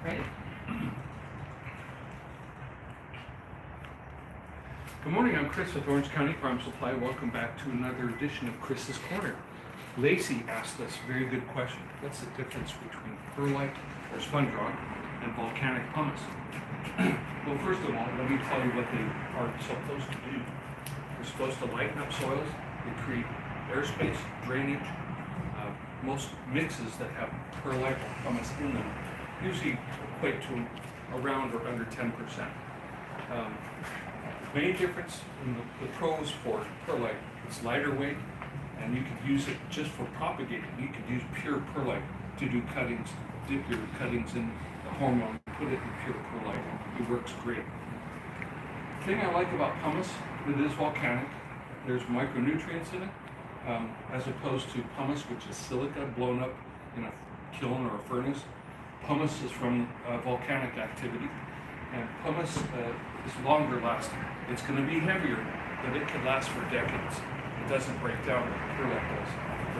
Ready? Good morning, I'm Chris with Orange County Farm Supply. Welcome back to another edition of Chris's Corner. Lacey asked us a very good question. What's the difference between perlite or sponge rock and volcanic pumice? Well, first of all, let me tell you what they are supposed to do. They're supposed to lighten up soils, they create airspace, drainage. Most mixes that have perlite or pumice in them usually equate to around or under 10%. Main difference in the pros for perlite, it's lighter weight, and you could use it just for propagating. You could use pure perlite to do cuttings, dip your cuttings in the hormone, put it in pure perlite. It works great. The thing I like about pumice, it is volcanic. There's micronutrients in it, as opposed to pumice, which is silica blown up in a kiln or a furnace. Pumice is from volcanic activity, and pumice is longer lasting. It's going to be heavier, but it can last for decades. It doesn't break down like perlite does.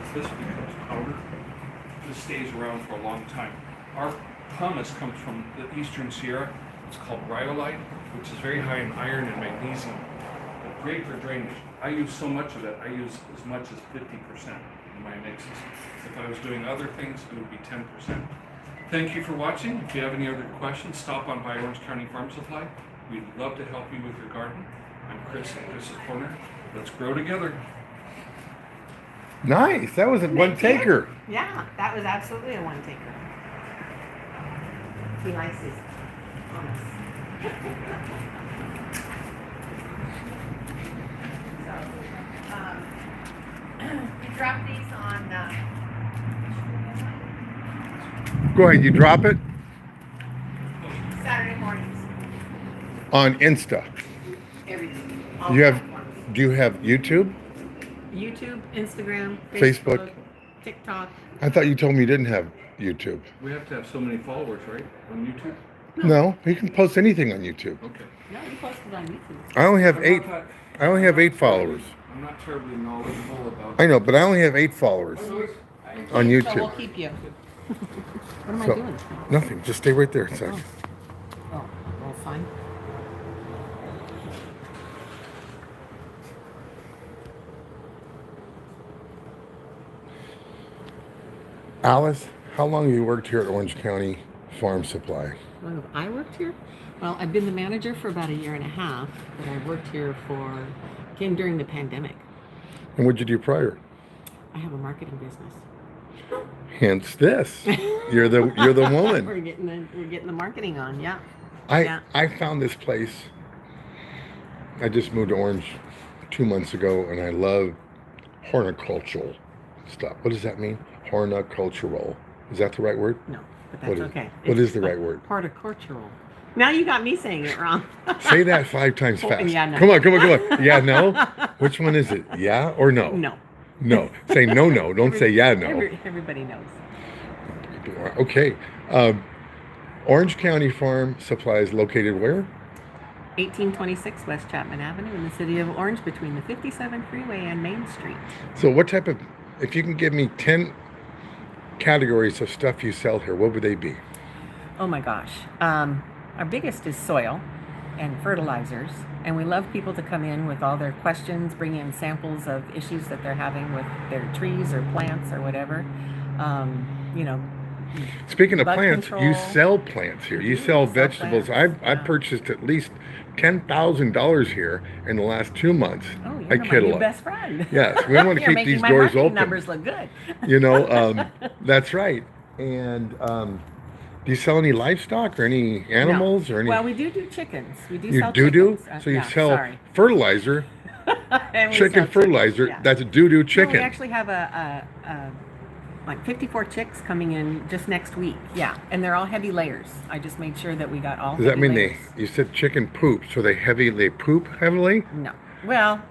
If this becomes powder, this stays around for a long time. Our pumice comes from the eastern Sierra. It's called rhyolite, which is very high in iron and magnesium. But great for drainage. I use so much of it, I use as much as 50% in my mixes. If I was doing other things, it would be 10%. Thank you for watching. If you have any other questions, stop on by Orange County Farm Supply. We'd love to help you with your garden. I'm Chris at Chris's Corner. Let's grow together. Nice. That was a one Thank you. taker. Yeah, that was absolutely a one taker. He likes his hummus. So, we dropped these on Go ahead. You drop it Saturday mornings. on Insta. Everything. All You have. platforms. Do you have YouTube? YouTube, Instagram, Facebook. TikTok. I thought you told me you didn't have YouTube. We have to have so many followers, right, on YouTube? No, you can post anything on YouTube. Okay. No, we posted on YouTube. I only have I'm eight. not that- I only have 8 followers. I'm not terribly knowledgeable about. I know, but I only have 8 followers on So YouTube. we'll keep you. What am I So doing? nothing. Just stay right there a sec. Oh, well, fine. Alice, how long have you worked here at Orange County Farm Supply? When have I worked here? Well, I've been the manager for about 1.5 years, but I worked here came during the pandemic. And what'd you do prior? I have a marketing business. Hence this. You're the woman. we're getting the marketing on, yeah. I found this place. I just moved to Orange 2 months ago, and I love horticultural stuff. What does that mean? Horticultural. Is that the right word? No, but What that's is- okay. what It's is the right word? Horticultural. Now you got me saying it wrong. Say that 5 times Oh, fast. yeah, no. Come on. Yeah, no? Which one is it? Yeah or no? No. No. Say no. Don't say yeah, no. Everybody knows. Okay. Orange County Farm Supply is located where? 1826 West Chapman Avenue in the city of Orange between the 57 freeway and Main Street. So what type of, if you can give me 10 categories of stuff you sell here, what would they be? Oh my gosh. Our biggest is soil and fertilizers. And we love people to come in with all their questions, bring in samples of issues that they're having with their trees or plants or whatever. You know, Speaking of bug plants, you control. sell plants here. You sell vegetables. plants, I've yeah. purchased at least $10,000 here in the last 2 months. oh, you're I my kid a new lot. best friend. Yes, we want to You're keep making these my doors marketing open. numbers look good. You know, that's right. And do you sell any livestock or any animals No. or any? Well, we do chickens. We do you sell do? chickens. So you Yeah, sell sorry. fertilizer, And we chicken sell fertilizer. yeah. That's a doo-doo No, chicken. we actually have like 54 chicks coming in just next week. Yeah, and they're all heavy layers. I just made sure that we got all. Does that heavy mean layers. you said chicken poop? So they poop heavily? No. Well,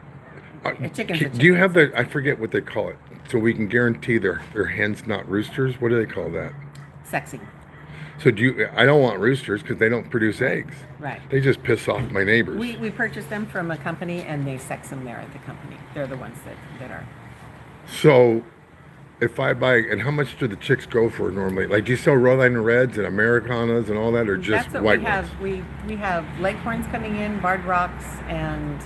a chicken's a Do you chicken. have I forget what they call it, so we can guarantee their hens, not roosters? What do they call that? Sexy. So I don't want roosters because they don't produce eggs. Right. They just piss off my neighbors. We purchased them from a company and they sex them there at the company. They're the ones that are. So if I buy, and how much do the chicks go for normally? Like, do you sell Rhode Island Reds and Americanas and all that, or just That's what white we ones? have. We have Leghorns coming in, Barred Rocks, and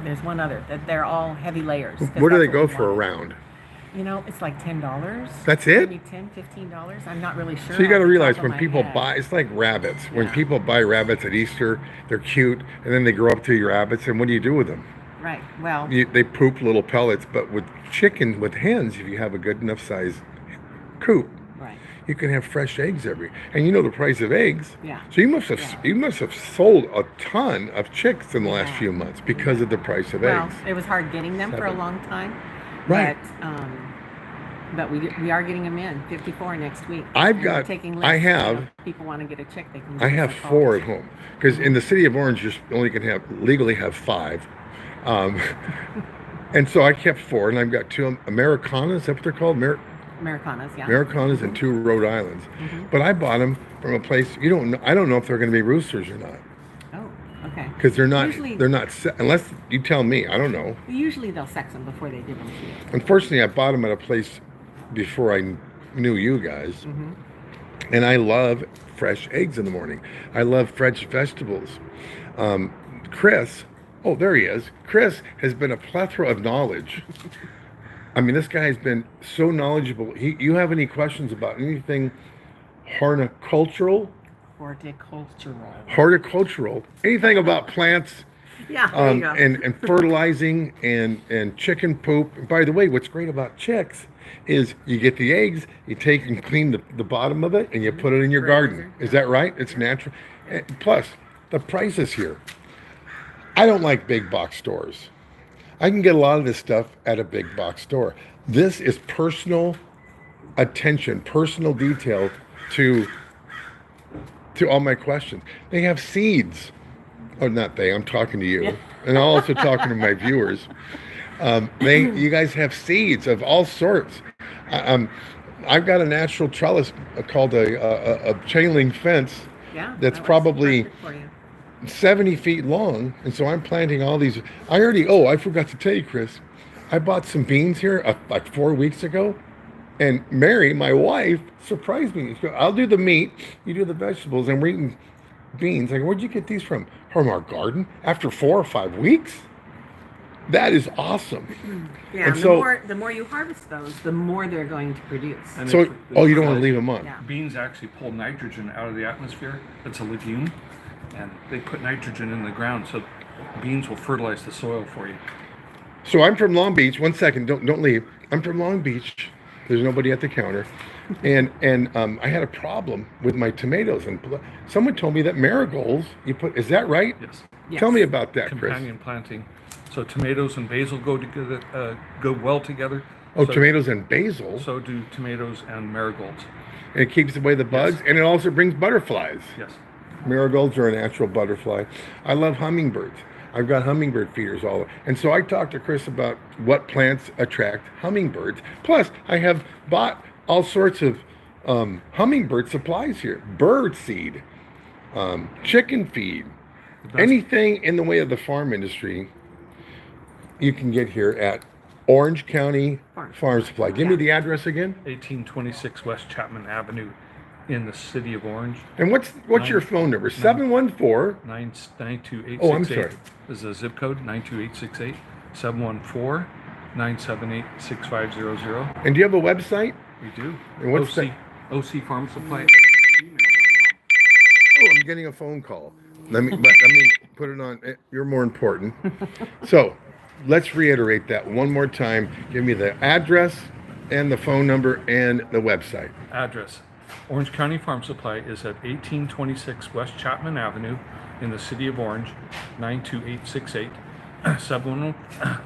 there's one other. That they're all heavy layers. 'cause What do that's they go we for a wanted. round? You know, it's like $10. That's it? Maybe $10, $15. I'm not really sure. So you got to off the realize top of when my people head. buy, it's like rabbits. When Yeah. people buy rabbits at Easter, they're cute, and then they grow up to your rabbits, and what do you do with them? Right. Well, They poop little pellets. But with chicken, with hens, if you have a good enough size coop, right. you can have fresh eggs and you know the price of eggs. Yeah. So you must have sold a ton of chicks in the last Yeah. few months because of the price of Well, eggs. it was hard getting them for a 7. long time. Right. But we are getting them in 54 next week. I've And we're got- taking I lists, have- if people want to get a chick, they can. I give us have a call. 4 at home because in the city of Orange, you only can legally have 5. Um, and so I kept 4, and I've got 2 Americanas. Is that what they're called? Americanas, yeah. Americanas and 2 Rhode Islands. Mhm. But I bought them from a place you don't know. I don't know if they're going to be roosters or not Oh, okay. because they're not. Usually- They're not. Unless you tell me. I don't know. Usually they'll sex them before they give them to you. Unfortunately, I bought them at a place before I knew you guys, Mm-hmm. and I love fresh eggs in the morning. I love fresh vegetables. Chris, oh, there he is. Chris has been a plethora of knowledge. I mean, this guy has been so knowledgeable. You have any questions about anything horticultural, Horticultural. anything about plants, Yeah, there you go. and fertilizing and chicken poop. And by the way, what's great about chicks is you get the eggs, you take and clean the bottom of it, and you put it in your garden. Fertilizer, Is that right? It's natural. And plus, the prices here. I don't like big box stores. I can get a lot of this stuff at a big box store. This is personal attention, personal detail to all my questions. They have seeds. Oh, not they. I'm talking to you, and I'm also talking to my viewers. You guys have seeds of all sorts. I've got a natural trellis called a chain link fence Yeah. that's that works probably perfect for you. 70 feet long, and so I'm planting all these. I forgot to tell you, Chris, I bought some beans here like 4 weeks ago, and Mary, my wife, surprised me. She goes, I'll do the meat, you do the vegetables, and we're eating beans. Like, where'd you get these from? From our garden after 4 or 5 weeks? That is awesome. Yeah. And And so- the more you harvest those, the more they're going to produce. And So, it's- you don't want to leave them on. Yeah. Beans actually pull nitrogen out of the atmosphere. It's a legume, and they put nitrogen in the ground, so beans will fertilize the soil for you. So I'm from Long Beach. 1 second, don't leave. I'm from Long Beach. There's nobody at the counter, and I had a problem with my tomatoes, and someone told me that marigolds you put. Is that right? Yes. Yes. Tell me about that, Chris. Companion planting. So tomatoes and basil go together, go well together. Oh, So- tomatoes and basil, So do tomatoes and marigolds. and it keeps away the bugs, and it also brings butterflies. Yes. Marigolds are a natural butterfly. I love hummingbirds. I've got hummingbird feeders all over. And so I talked to Chris about what plants attract hummingbirds. Plus, I have bought all sorts of hummingbird supplies here. Bird seed, chicken feed, best- anything in the way of the farm industry you can get here at Orange County Farm Supply. Give me the address again. 1826 West Chapman Avenue in the city of Orange. And what's your phone number? 714. 92868. Oh, I'm sorry. This is a zip code 92868 714 978 6500. And do you have a website? We do. And what's OC, OC Farm Supply. Oh, I'm getting a phone call. Let me put it on. You're more important. So, let's reiterate that one more time. Give me the address and the phone number and the website. Address. Orange County Farm Supply is at 1826 West Chapman Avenue in the city of Orange, 92868.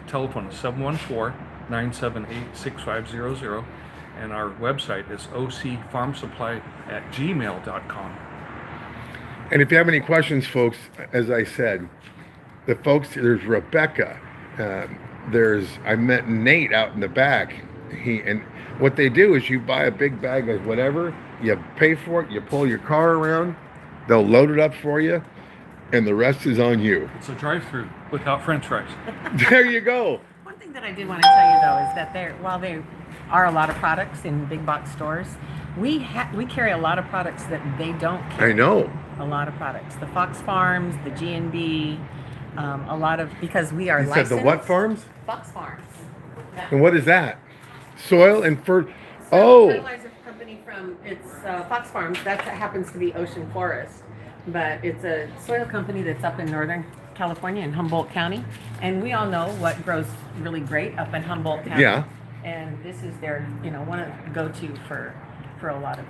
Telephone is 714-978-6500. And our website is ocfarmsupply@gmail.com. And if you have any questions, folks, as I said, there's Rebecca. I met Nate out in the back. And what they do is you buy a big bag of whatever, you pay for it, you pull your car around, they'll load it up for you, and the rest is on you. It's a drive-through without French fries. There you go. One thing that I did want to tell you though is that while there are a lot of products in big box stores, we carry a lot of products that they don't carry. I know. A lot of products. The Fox Farms, the G&B, a lot of, because we are You licensed. said the what farms? Fox Farms. And what is that? Soil and Fertilizer company it's Fox Farms. That happens to be Ocean Forest, but it's a soil company that's up in Northern California in Humboldt County, and we all know what grows really great up in Humboldt County. Yeah. And this is their, one of the go-to for a lot of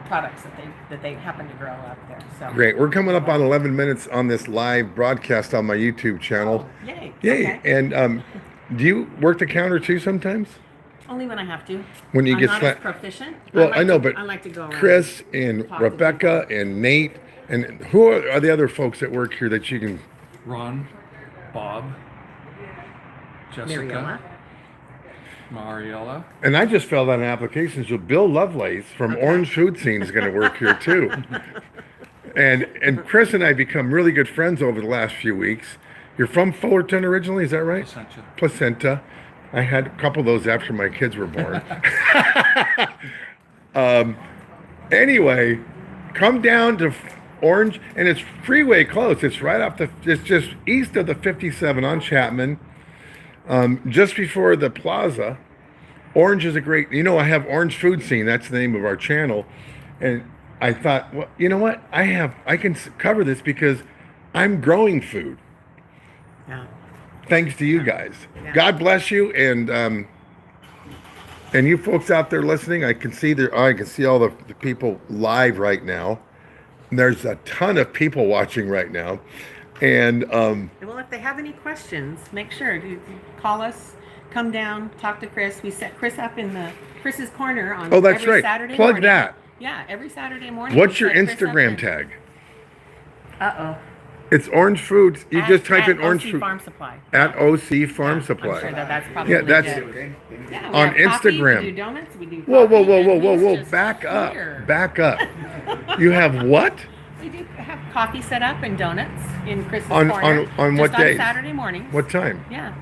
products that they happen to grow up there. So Great. We're coming up on 11 minutes on this live broadcast on my YouTube channel. Oh, yay! Yay! Okay. And do you work the counter too sometimes? Only when I have to. When you I'm get not sla- as proficient. Well, I know, but I like to go around. Chris and talk to Rebecca and Nate and who are the other folks that work here that you can? Ron, Bob, Jessica, Mariella. Mariella. And I just filled out an application, so Bill Lovelace from Orange Food Scene is going to work here too. And Chris and I become really good friends over the last few weeks. You're from Fullerton originally, is that right? Placentia. Placenta. I had a couple of those after my kids were born. Anyway, come down to Orange, and it's freeway close. It's right off it's just east of the 57 on Chapman, just before the plaza. Orange is a great, I have Orange Food Scene. That's the name of our channel. And I thought, well, you know what? I can cover this because I'm growing food. Yeah. Thanks to you guys. Yeah. God bless you, and you folks out there listening. I can see I can see all the people live right now. There's a ton of people watching right now, and Well, if they have any questions, make sure to call us, come down, talk to Chris. We set Chris up in Chris's corner on oh, that's every right. Saturday Plug morning. that. Yeah, every Saturday morning. What's we your set Chris up Instagram in- tag? Uh-oh. It's Orange Foods. You just type in Orange OC Food Farm Supply. at OC Farm Yeah, Supply. I'm sure that's probably Yeah, that's good. Yeah, we on have coffee, Instagram. we do donuts, we do Whoa, whoa, coffee, whoa, and whoa, he's whoa! just Back up, here. back up. You have what? We do have coffee set up and donuts in Chris's On- corner. on what just days? on Saturday mornings. What time? Yeah.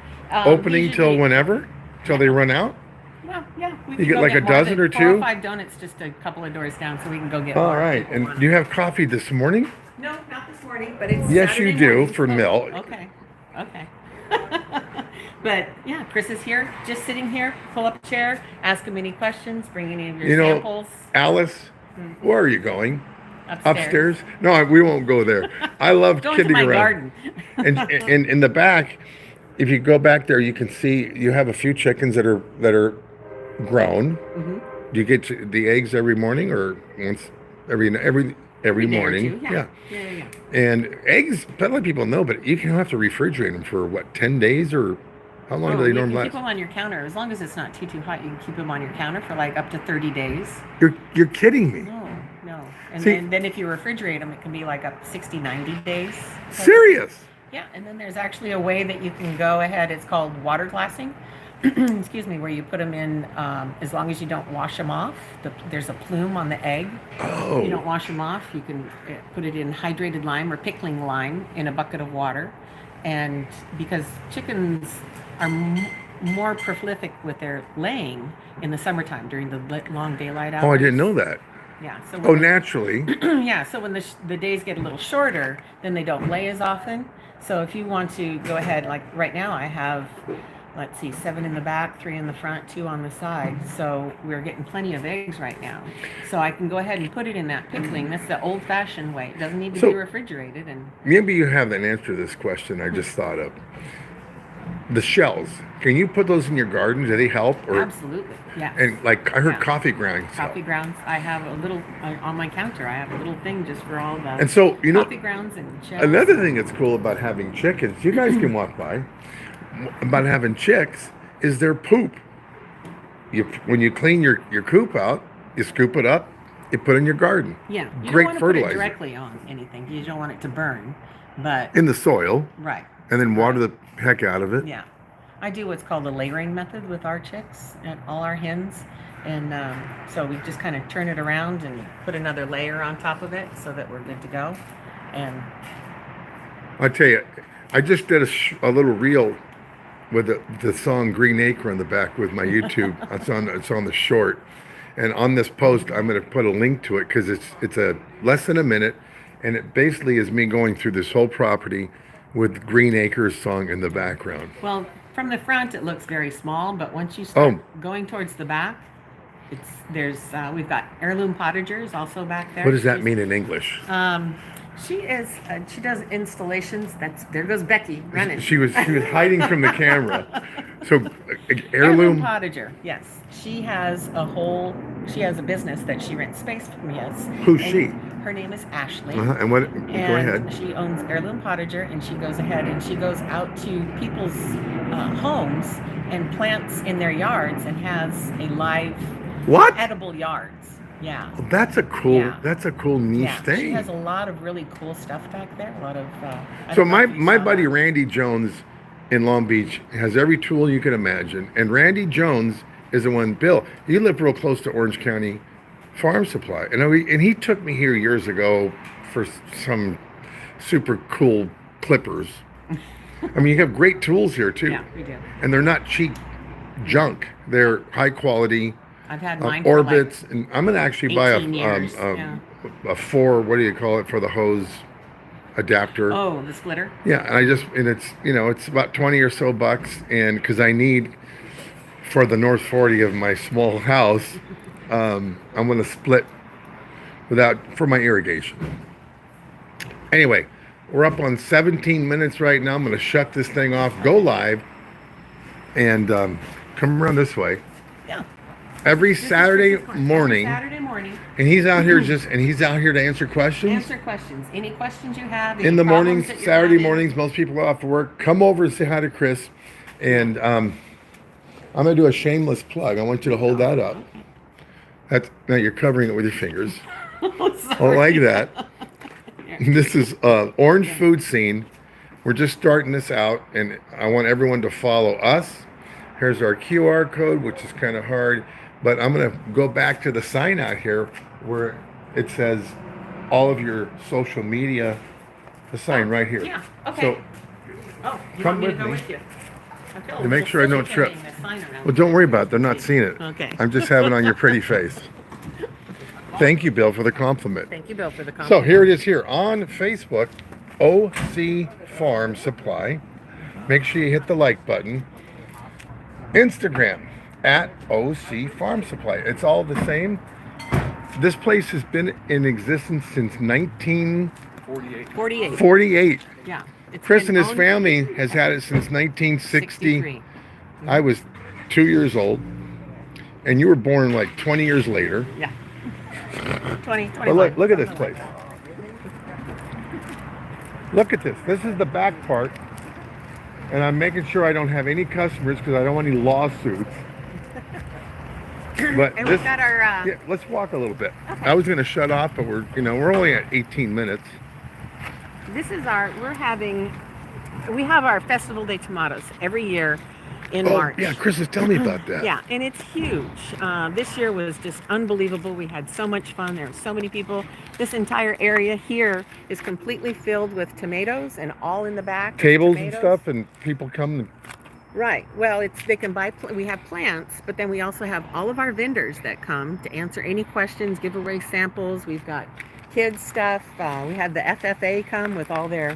Opening till usually- whenever? Till they run out? Well, yeah. We You can get go like a more dozen than or 4 or two? 5 donuts just a couple of doors down, so we can go get All more. right. People And want. do you have coffee this morning? No, not this morning, but it's Yes, Saturday you do, morning. for Oh, milk. Okay. Okay. But yeah, Chris is here, just sitting here. Pull up a chair, ask him any questions, bring any of your You know, samples Alice, where are you going? upstairs. No, we won't go there. I love Go into kidding my around. garden. And in the back, if you go back there, you can see you have a few chickens that are grown. Mhm. Do you get the eggs every morning or once every Day or morning? two, yeah. Yeah. And eggs, a lot of people know, but you can have to refrigerate them for what, 10 days or how long do they You can normally keep last? them on your counter as long as it's not too hot. You can keep them on your counter for like up to 30 days. You're kidding me. No. And See- then if you refrigerate them, it can be like up 60, 90 days. Serious? Yeah, and then there's actually a way that you can go ahead. It's called water glassing. Excuse me, where you put them in, as long as you don't wash them off. There's a plume on the egg. Oh. You don't wash them off. You can put it in hydrated lime or pickling lime in a bucket of water. And because chickens are more prolific with their laying in the summertime during the long daylight hours. Oh, I didn't know that. Yeah. So Oh, when naturally. yeah, so when the days get a little shorter, then they don't lay as often. So if you want to go ahead, like right now I have, let's see, 7 in the back, 3 in the front, 2 on the side. So we're getting plenty of eggs right now. So I can go ahead and put it in that pickling. That's the old-fashioned way. It doesn't need to So- be refrigerated. And Maybe you have an answer to this question I just thought of. The shells, can you put those in your garden? Do they help? Or absolutely, yeah. and like I heard Yeah. coffee grounds. Coffee grounds. I have a little on my counter. I have a little thing just for all the And so coffee grounds and shells. another thing that's cool about having chickens, you guys can walk by. About having chicks is their poop. When you clean your coop out, you scoop it up, you put it in your garden. Yeah, you Great don't want to fertilizer. put it directly on anything. You don't want it to burn, but In the soil, right. and then water the heck out of it. Yeah, I do what's called a layering method with our chicks and all our hens, and so we just kind of turn it around and put another layer on top of it so that we're good to go. And I tell you, I just did a little reel with the song Green Acre on the back with my YouTube. It's on the short. And on this post, I'm going to put a link to it because it's a less than a minute, and it basically is me going through this whole property with Green Acres song in the background. Well, from the front, it looks very small, but once you start going towards the back, we've got heirloom pottagers also back there. What does that mean in English? She does installations. There goes Becky running. She was hiding from the camera. So Heirloom potager. Yes, she has a business that she rents space from us. Who's And she? Her name is Ashley. And what? And Go ahead. she owns Heirloom Potager, and she goes ahead and she goes out to people's homes and plants in their yards and has a live What? edible yards. Yeah. That's a cool. Yeah. That's a cool niche Yeah, thing. she has a lot of really cool stuff back there. A lot of. I So don't know if you my saw buddy that. Randy Jones in Long Beach has every tool you can imagine, and Randy Jones is the one. Bill, you live real close to Orange County Farm Supply, and he took me here years ago for some super cool clippers. I mean, you have great tools here too, Yeah, we do. and they're not cheap junk. They're high quality. I've had mine for like Orbits, and I'm gonna actually buy 18 years, yeah. a 4. What do you call it for the hose adapter? Oh, the splitter. Yeah, and it's about 20 or so bucks, and because I need for the North 40 of my small house, I'm gonna split for my irrigation. Anyway, we're up on 17 minutes right now. I'm gonna shut this thing off, go live, and come around this way. Yeah. Every This is Saturday Chris's Corner. morning, Saturday morning. and he's out here to answer questions. Answer questions. Any questions you have. In any the problems mornings, that you're Saturday having. mornings, most people are off work. Come over and say hi to Chris, and I'm gonna do a shameless plug. I want you to hold that up. Now you're covering it with your fingers. Oh, I sorry. like that. This is Orange Food Scene. We're just starting this out, and I want everyone to follow us. Here's our QR code, which is kind of hard, but I'm gonna go back to the sign out here where it says all of your social media. The sign right here. Yeah. Okay. So, Oh, you come want me to with go me. with you? Okay. To make sure I don't trip. Well, well, don't worry about it. They're not seeing it. Okay. I'm just having it on your pretty face. Thank you, Bill, for the compliment. Thank you, Bill, for the So compliment. here it is here on Facebook, OC Farm Supply. Make sure you hit the like button. Instagram at OC Farm Supply. It's all the same. This place has been in existence since 1948. 48. Yeah. It's Chris been and his owned family has had it since 1960. 63. I was 2 years old, and you were born like 20 years later. Yeah. 20, But look at this place. Look at this. This is the back part, and I'm making sure I don't have any customers because I don't want any lawsuits. But And this, we've got our, yeah, let's walk a little bit. I was going to shut off, but we're only at 18 minutes. this is we have our Festival de Tomatos every year in March. Yeah, Chris is telling me about that. Yeah, and it's huge. This year was just unbelievable. We had so much fun. There were so many people. This entire area here is completely filled with tomatoes, and all in the back. is Tables and tomatoes. stuff, and people come. Right. Well, they can buy. We have plants, but then we also have all of our vendors that come to answer any questions, give away samples. We've got kids stuff. We had the FFA come with all their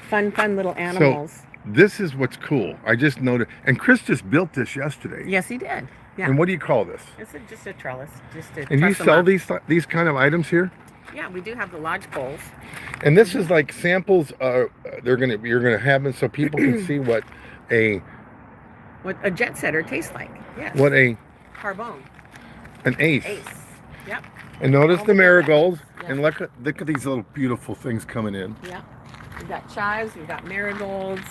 fun little animals. This is what's cool. I just noticed, and Chris just built this yesterday. Yes, he did. Yeah. And what do you call this? It's just a trellis. Just to And you truss 'em sell up. these kind of items here? Yeah, we do have the lodge poles. And this is like samples. You're gonna have them so people can see what a What a jet setter tastes like. Yes. Carbone. an ace. Ace. Yep. And notice All the the marigolds. Yeah. And look at these little beautiful things coming in. Yeah. We've got chives. We've got marigolds.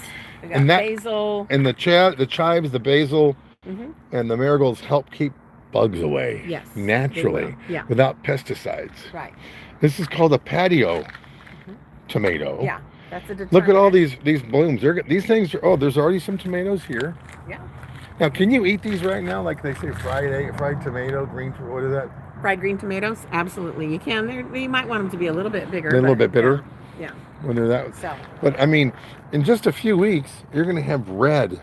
We've got And that- basil. And the chives, the basil, Hmm. and the marigolds help keep bugs away. Yes, they Naturally. will. Yeah. Without pesticides. Right. This is called a patio tomato. Yeah. That's a Look at all determinant. these blooms. These things are. Oh, there's already some tomatoes here. Yeah. Now, can you eat these right now? Like they say, fried tomato, green. What is that? Fried green tomatoes. Absolutely, you can. You might want them to be a little bit bigger. They're a little but, bit bitter Yeah. when they're that. So. But I mean, in just a few weeks, you're going to have red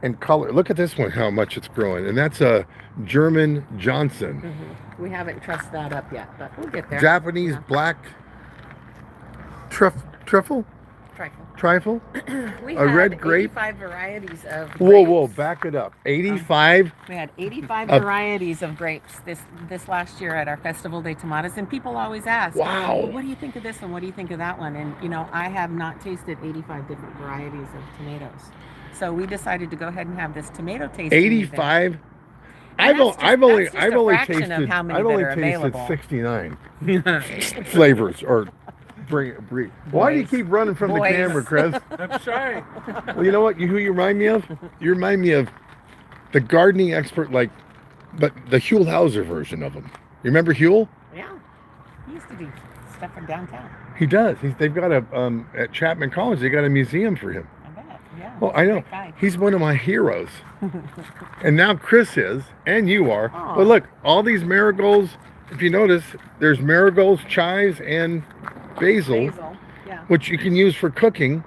and color. Look at this one, how much it's growing. And that's a German Johnson. We haven't trussed that up yet, but we'll get there. Japanese Yeah. black truffle? Trifle. Trifle? We A had red grape? 85 varieties of Whoa, grapes. back it up. 85? We had 85 Of- varieties of grapes this last year at our Festival de Tomates, and people always ask, Wow. "Well, what do you think of this one? What do you think of that one?" And you know, I have not tasted 85 different varieties of tomatoes, so we decided to go ahead and have this tomato tasting. event. 85? And that's I've only just a fraction of tasted how many I've that only are tasted available. 69 flavors or breed. Why do you Boys. keep running from the Boys. camera, Chris? I'm shy. Well, you know what? Who you remind me of? You remind me of the gardening expert, but the Huell Hauser version of him. You remember Huell? Yeah, he used to do stuff from downtown. He does. They've got a at Chapman College. They got a museum for him. I bet. Yeah. Well, he's a I know. great guy. He's one of my heroes. And now Chris is, and you are. Aw. But look, all these marigolds, if you notice, there's marigolds, chives, and basil, Basil. Yeah. which you can use for cooking.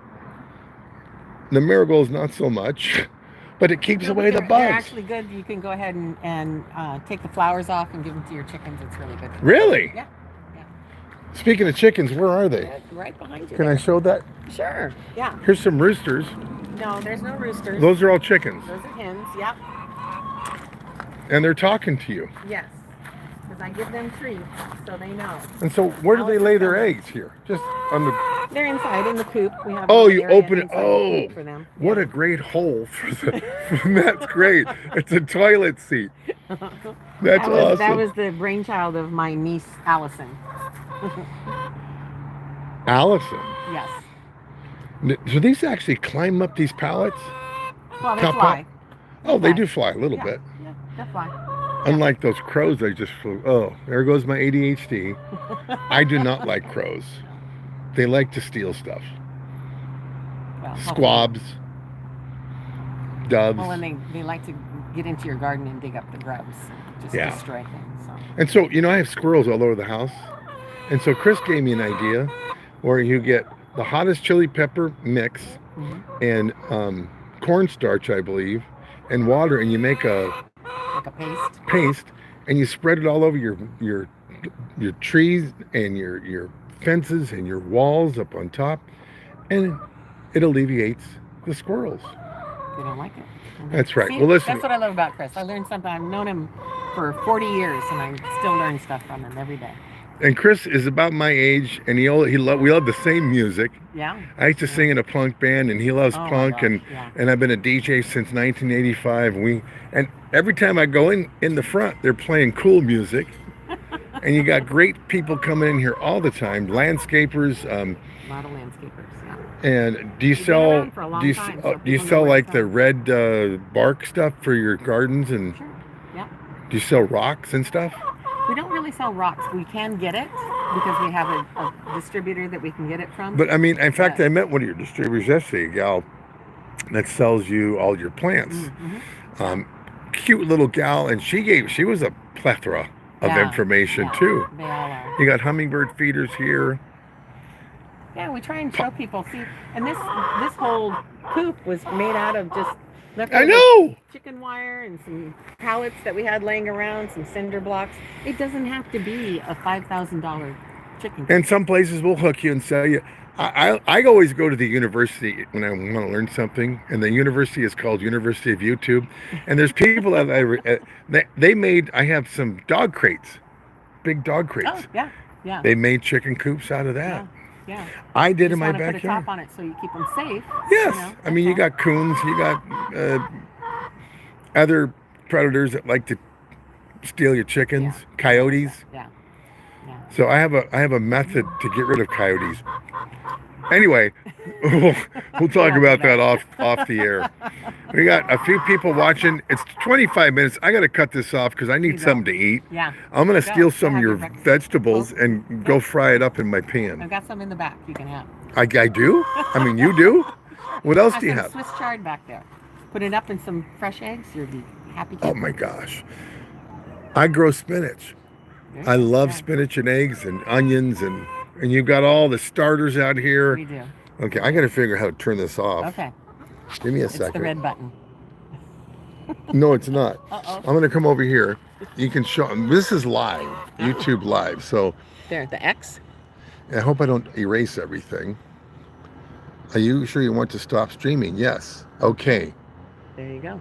The marigolds, not so much, but it keeps No, but away the they're bugs. actually good. You can go ahead and take the flowers off and give them to your chickens. It's really good. Really? Yeah. Speaking of chickens, where are they? Yeah, right behind you. Can I there. show that? Sure. Yeah. Here's some roosters. No, there's no roosters. Those are all chickens. Those are hens. Yep. And they're talking to you. Yes. Because I give them treats so they know. And so where do they Alex lay is their coming. eggs here? Just on the... They're inside in the coop. We have. Oh, a you little area open it. inside the Oh, coop for them. what Yeah. a great hole for the... That's great. It's a toilet seat. That's That awesome. was the brainchild of my niece Allison. Allison. Yes. Do these actually climb up these pallets? Well, they Top fly. Oh, they fly. do fly a little Yeah. bit. Yeah, they fly. Unlike those crows I just flew. Oh, there goes my ADHD. I do not like crows. They like to steal stuff. Well, hopefully. Squabs. Doves. Well, and they like to get into your garden and dig up the grubs, just Yeah. destroy things. So. And so, you know, I have squirrels all over the house. And so Chris gave me an idea where you get the hottest chili pepper mix Mhm. and cornstarch, I believe, and water, and you make a Like a paste. paste, and you spread it all over your trees and your fences and your walls up on top, and it alleviates the squirrels. They don't like it. Mhm. That's right. See, Well, listen. that's what I love about Chris. I learned something. I've known him for 40 years, and I still learn stuff from him every day. And Chris is about my age, and we love the same music. Yeah. I used to sing in a punk band, and he loves Oh my punk, gosh, and yeah. and I've been a DJ since 1985. And every time I go in the front, they're playing cool music, and you got great people coming in here all the time, landscapers. A lot of landscapers. Yeah. And do you We've been sell around for a long do you time, s- so do you people sell know what like it's the on. red bark stuff for your gardens, and Sure. Yeah. do you sell rocks and stuff? We don't really sell rocks. We can get it because we have a distributor that we can get it from. But I mean, in fact, Yeah. I met one of your distributors yesterday, a gal that sells you all your plants. Mhm. Cute little gal, and she was a plethora of Yeah, information yeah, too. They all are. You got hummingbird feeders here. Yeah, we try and show people. See, and this whole coop was made out of just I leftover know. chicken wire and some pallets that we had laying around, some cinder blocks. It doesn't have to be a $5,000 chicken coop. And some places will hook you and sell you. I always go to the university when I want to learn something, and the university is called University of YouTube. And there's people that they made. I have some dog crates, big dog crates. Oh, yeah, yeah. They made chicken coops out of that. Yeah. I did Just in my want to put a backyard. top on it so you keep them safe. Yes, you know, I mean you that's all. got coons, you got other predators that like to steal your chickens, Yeah. coyotes. Yeah. Yeah. So I have a method to get rid of coyotes. Anyway, we'll talk about that off the air. We got a few people watching. It's 25 minutes. I got to cut this off because I need You go. something to eat. Yeah. I'm gonna Go. steal Go some of have your your breakfast. vegetables Go. and go fry it up in my I've pan. got some in the back you can have. I do? I mean, you do? What else Have do you some have? Swiss chard back there. Put it up in some fresh eggs. You'll be happy. Oh my gosh. I grow spinach. I love spinach and eggs and onions, and you've got all the starters out here. We do. Okay, I got to figure out how to turn this off. Okay. Give me a It's second. the red button. No, it's not. Uh-oh. I'm gonna come over here. You can show. This is live, YouTube live. So There, the X. I hope I don't erase everything. Are you sure you want to stop streaming? Yes. Okay. There you go.